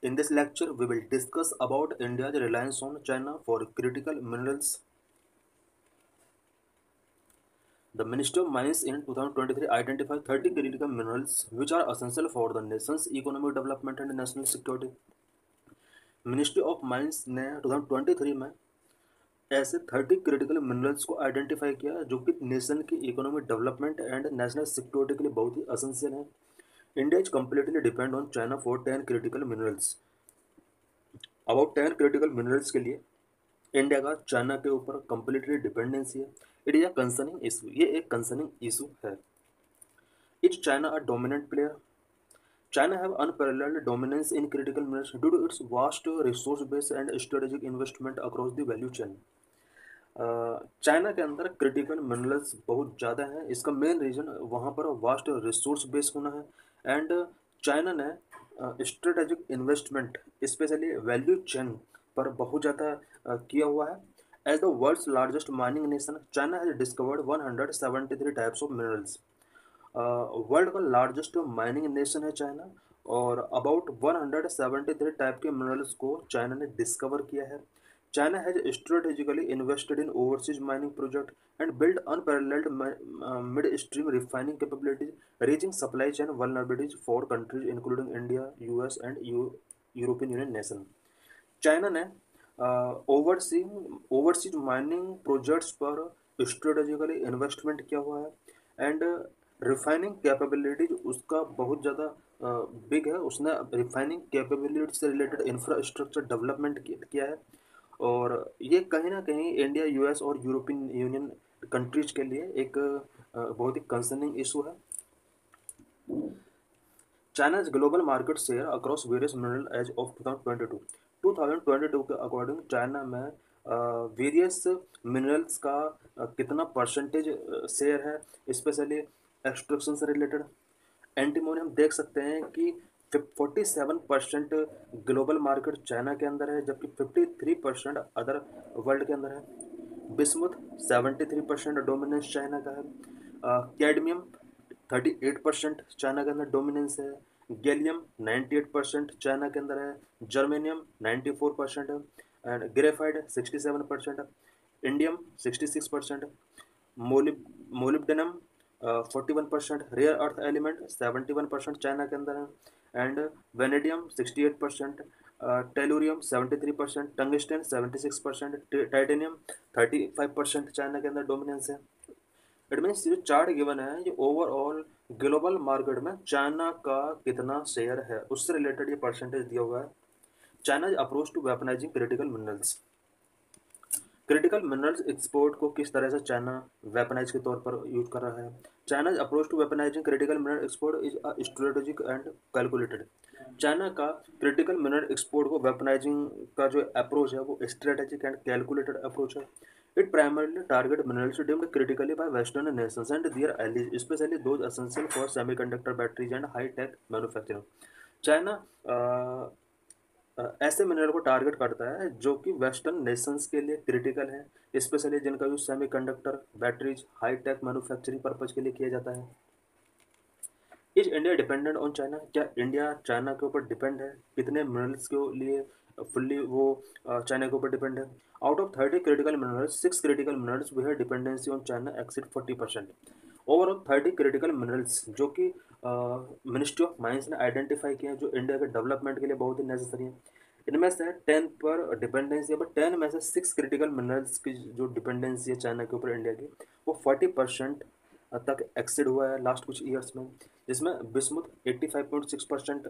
In this lecture, we will discuss about India's reliance on China for critical minerals. The Ministry of Mines in 2023 identified 30 critical minerals which are essential for the nation's economic development and national security. Ministry of mines ने 2023 में ऐसे 30 critical minerals को identify किया जो कि nation की economic development and national security के लिए बहुत ही असेंशियल है. India is completely depend on China for 10 critical minerals. About 10 critical minerals के लिए इंडिया का चाइना के ऊपर कम्प्लीटली डिपेंडेंसी है. It is a concerning issue. ये एक कंसर्निंग इशू है. Is China a dominant player? China have unparalleled dominance in critical minerals due to its vast resource base and strategic investment across the value chain. China के अंदर critical minerals बहुत ज़्यादा हैं. इसका main reason वहाँ पर vast resource base होना है एंड चाइना ने strategic investment specially value chain पर बहुत ज़्यादा किया हुआ है. As the world's largest mining nation, China has discovered 173 types of minerals. World का लार्जेस्ट माइनिंग नेशन है चाइना और अबाउट 173 टाइप के मिनरल्स को चाइना ने डिस्कवर किया है. China has strategically invested in overseas mining project and build unparalleled mid stream refining capabilities, reaching supply chain vulnerabilities for countries including India, US and European union nation. China ने overseas mining projects पर strategically investment किया हुआ है and refining capabilities उसका बहुत ज़्यादा big है. उसने रिफाइनिंग कैपेबिलिटी से रिलेटेड इंफ्रास्ट्रक्चर डेवलपमेंट किया है और ये कहीं ना कहीं इंडिया, यूएस और यूरोपियन यूनियन कंट्रीज के लिए एक बहुत ही कंसर्निंग इशू है. China's global market share across various mineral as of 2022. 2022 के अकॉर्डिंग चाइना में वेरियस मिनरल्स का कितना परसेंटेज शेयर है, स्पेशली एक्सट्रैक्शन से रिलेटेड. एंटीमोनी हम देख सकते हैं कि 47% ग्लोबल मार्केट चाइना के अंदर है जबकि 53% अदर वर्ल्ड के अंदर है. बिस्मुथ 73% डोमिनेंस चाइना का है. कैडमियम 38% चाइना के अंदर डोमिनेंस है. गैलियम 98% चाइना के अंदर है. जर्मेनियम 94% है एंड ग्रेफाइड 67% है. Indium 66%. Molybdenum 41%. Rare earth element 71% China के अंदर है and vanadium 68%. Tellurium 73%. Tungsten 76%. Titanium 35% China के अंदर डोमिनेंस है. इट मीन्स जो चार्ट गिवन है ये ओवरऑल ग्लोबल मार्केट में चाइना का कितना शेयर है उससे रिलेटेड ये परसेंटेज दिया हुआ है. China approach to weaponising critical minerals. Critical minerals export को किस तरह से चाइना वेपनाइज के तौर पर यूज कर रहा है. China approach to weaponising critical mineral export is a strategic and calculated. China का क्रिटिकल मिनरल एक्सपोर्ट को वेपनाइजिंग का जो अप्रोच है वो स्ट्रेटेजिक एंड कैलकुलेटेड अप्रोच है. It primarily target minerals deemed critically by Western nations and their allies, especially those essential for semiconductor batteries and high-tech manufacturing. China ऐसे mineral को target करता है जो कि वेस्टर्न नेशंस के लिए क्रिटिकल है, स्पेशली जिनका use semiconductor, batteries, high-tech manufacturing purpose के लिए किया जाता है. Is India dependent on China? क्या इंडिया चाइना के ऊपर डिपेंड है? कितने मिनरल्स के लिए फुल्ली वो चाइना के ऊपर डिपेंड है? Out of 30 critical minerals, 6 critical minerals we have dependency on China exceed 40%. Overall 30 critical minerals जो कि मिनिस्ट्री ऑफ माइंस ने आइडेंटिफाई किए हैं जो इंडिया के डेवलपमेंट के लिए बहुत ही नेसेसरी है. इनमें से 10 पर डिपेंडेंसी है बट 10 में से 6 क्रिटिकल मिनरल्स की जो डिपेंडेंसी है चाइना के ऊपर इंडिया की वो 40% तक एक्सीड हुआ है लास्ट कुछ ईयर्स में, जिसमें बिस्मुथ 85.6%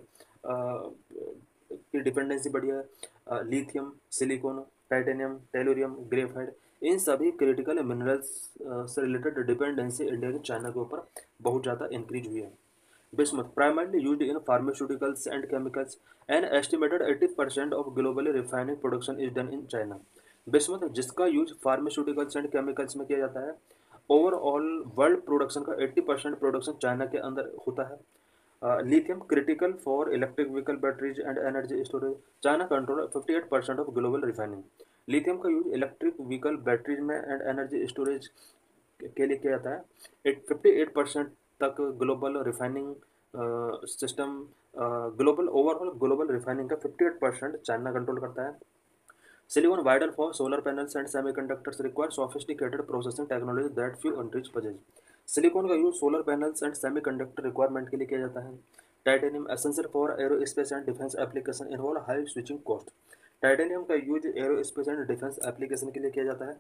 की डिपेंडेंसी बढ़ी है. Lithium, silicon, titanium, tellurium, graphite, इन सभी क्रिटिकल मिनरल्स से रिलेटेड डिपेंडेंसी इंडिया के चाइना के ऊपर बहुत ज़्यादा इंक्रीज हुई है. Bismuth, primarily used in pharmaceuticals and chemicals, an estimated 80% of globally refining production is done in China. Bismuth जिसका यूज फार्मास्यूटिकल्स एंड केमिकल्स में किया जाता है, ओवरऑल वर्ल्ड प्रोडक्शन का 80% प्रोडक्शन चाइना के अंदर होता है. Lithium critical for electric vehicle batteries and energy storage. China control 58% of global refining. Lithium का यूज इलेक्ट्रिक व्हीकल बैटरीज में एंड एनर्जी स्टोरेज के लिए किया जाता है. 58% तक global refining system global overall global refining का 58% चाइना कंट्रोल करता है। Silicon vital for solar panels and semiconductors require sophisticated processing technology that few countries possess। Silicon का use solar panels and semiconductor requirement के लिए किया जाता है। Titanium essential for aerospace and defence application involve high switching cost. Titanium का use aerospace and defence application के लिए किया जाता है।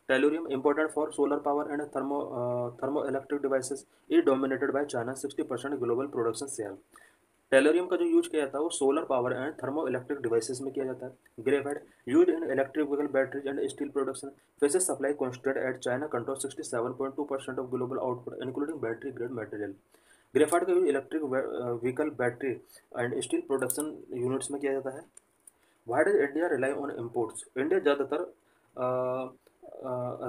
Tellurium important for solar power and thermo electric devices is dominated by China 60% global production share. Tellurium का जो use किया जाता है वो solar power and thermo electric devices में किया जाता है। Graphite use in electric vehicle batteries and steel production faces supply constant at China control 67.2% of global output including battery grade material. Graphite का use electric vehicle battery and steel production units में किया जाता है। Why does India rely on imports? India ज़्यादातर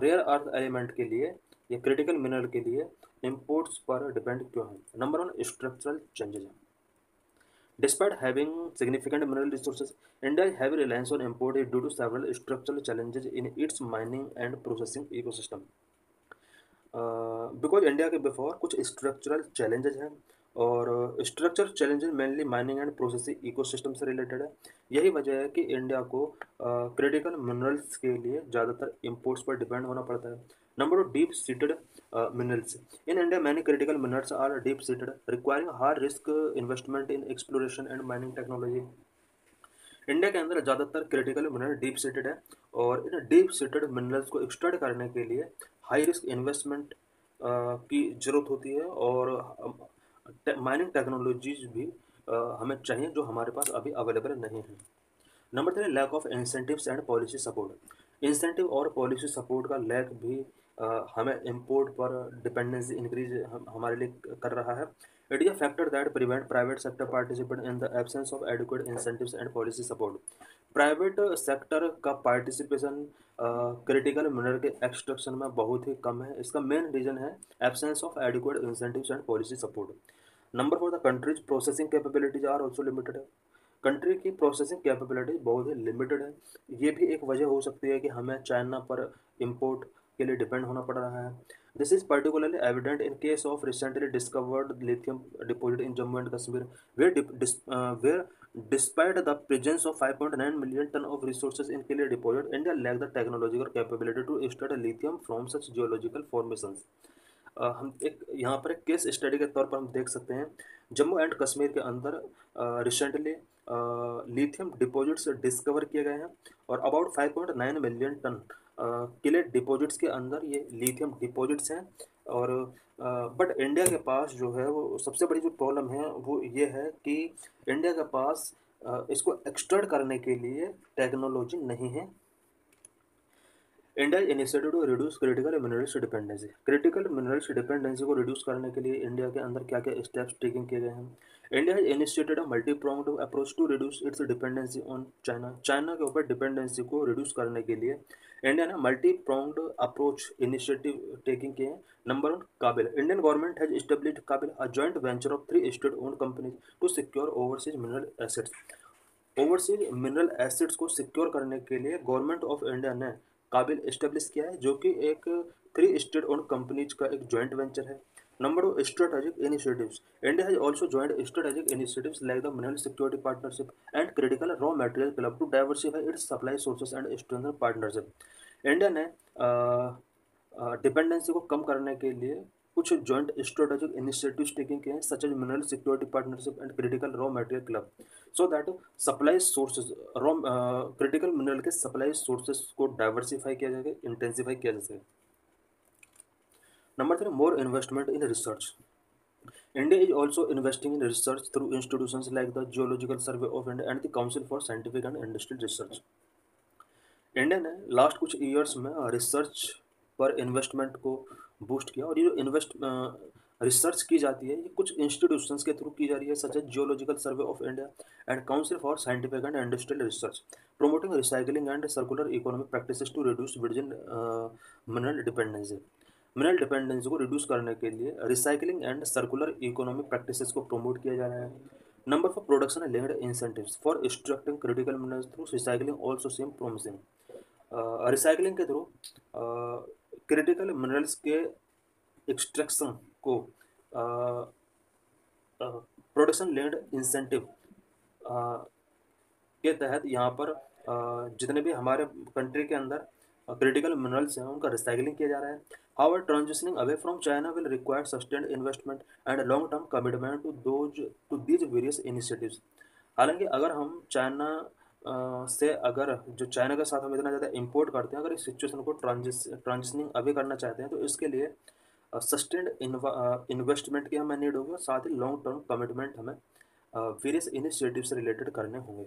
rare earth element के लिए या critical mineral के लिए इम्पोर्ट्स पर डिपेंड क्यों है? Number one, structural changes. Despite having significant mineral resources, India's heavy reliance on import is due to several structural challenges in its mining and processing ecosystem. Because India के before कुछ structural challenges हैं और structural challenges mainly mining and processing ecosystem से related है। यही वजह है कि इंडिया को क्रिटिकल मिनरल्स के लिए ज़्यादातर इंपोर्ट्स पर डिपेंड होना पड़ता है। Number two, deep seated minerals. In India many critical minerals are deep seated requiring high risk investment in exploration and mining technology. India के अंदर ज़्यादातर क्रिटिकल मिनरल डीप सीटेड है और इन डीप सीटेड मिनरल्स को एक्सट्रैक्ट करने के लिए हाई रिस्क इन्वेस्टमेंट की ज़रूरत होती है और माइनिंग टेक्नोलॉजीज भी हमें चाहिए जो हमारे पास अभी अवेलेबल नहीं है। Number three, lack of incentives and policy support. Incentive और पॉलिसी सपोर्ट का लैक भी हमें इम्पोर्ट पर डिपेंडेंसी इंक्रीज हमारे लिए कर रहा है। It is a factor that prevent private sector participate in the absence of adequate incentives and policy support. Private sector का पार्टिसिपेशन क्रिटिकल मिनरल के एक्सट्रैक्शन में बहुत ही कम है। इसका मेन रीजन है absence of adequate incentives and policy support. Number four, the countries processing capabilities are also limited है। कंट्री की प्रोसेसिंग कैपेबिलिटी बहुत ही लिमिटेड है। ये भी एक वजह हो सकती है कि हमें चाइना पर इंपोर्ट के लिए डिपेंड होना पड़ रहा है। This is particularly evident in case of recently discovered lithium deposit in Jammu and Kashmir where despite the presence of 5.9 million ton of resources in clear deposit, India lacked the technological capability to extract lithium from such geological formations। हम एक यहाँ पर एक case study के तौर पर हम देख सकते हैं जम्मू एंड कश्मीर के अंदर रिसेंटली लिथियम डिपॉजिट्स डिस्कवर किए गए हैं और अबाउट 5.9 मिलियन टन किले डिपॉजिट्स के अंदर ये लिथियम डिपॉजिट्स हैं। और बट इंडिया के पास जो है वो सबसे बड़ी जो प्रॉब्लम है वो ये है कि इंडिया के पास इसको एक्सट्रैक्ट करने के लिए टेक्नोलॉजी नहीं है। India initiative to reduce critical minerals dependency. Critical minerals dependency को रिड्यूस करने के लिए इंडिया के अंदर क्या क्या स्टेप्स टेकिंग किए गए हैं? India has initiated a multi pronged approach to reduce its dependency on China. China के ऊपर डिपेंडेंसी को रिड्यूस करने के लिए इंडिया ने multi pronged approach initiative taking किए हैं। Number one, KABIL. Indian government has established KABIL, a joint venture of 3 state owned companies to secure overseas mineral assets. Overseas mineral assets को सिक्योर करने के लिए गवर्नमेंट ऑफ इंडिया ने काबिल establish किया है जो कि एक 3 स्टेट ओन्ड कंपनीज का एक जॉइंट वेंचर है। Number two, strategic initiatives. India has also joint strategic initiatives like the mineral security partnership and critical raw material club to diversify its supply sources and strengthen partnership. India ने dependency को कम करने के लिए कुछ joint strategic initiatives taking किए हैं such as mineral security partnership and critical raw material club so that supply sources raw critical mineral के सप्लाई सोर्सेज को डाइवर्सिफाई किया जाएगा, इंटेंसिफाई किया जा सके। Number three, more investment in research. India is also investing in research through institutions like the Geological Survey of India and the Council for Scientific and Industrial Research। India ने last कुछ years में research पर investment को boost किया और ये जो research की जाती है ये कुछ इंस्टीट्यूशंस के थ्रू की जा रही है such as geological survey of India and council for scientific and industrial research promoting recycling and circular economic practices to reduce virgin mineral dependency. Mineral dependency को रिड्यूस करने के लिए recycling and circular economic practices को promote किया जा रहा है। Number four production linked incentives for extracting critical minerals through recycling also seem promising. Recycling के थ्रू क्रिटिकल मिनरल्स के एक्सट्रैक्शन को प्रोडक्शन लिंक्ड इंसेंटिव के तहत यहाँ पर जितने भी हमारे कंट्री के अंदर क्रिटिकल मिनरल्स हैं उनका रिसाइकलिंग किया जा रहा है. However transitioning away from China will require sustained investment and long term commitment to these various initiatives. हालांकि अगर हम चाइना से अगर जो चाइना के साथ हम इतना ज़्यादा इंपोर्ट करते हैं, अगर इस सिचुएशन को ट्रांजिशनिंग अवे करना चाहते हैं तो इसके लिए सस्टेन्ड इन्वेस्टमेंट की हमें नीड होगी और साथ ही लॉन्ग टर्म कमिटमेंट हमें वेरियस इनिशिएटिव से रिलेटेड करने होंगे.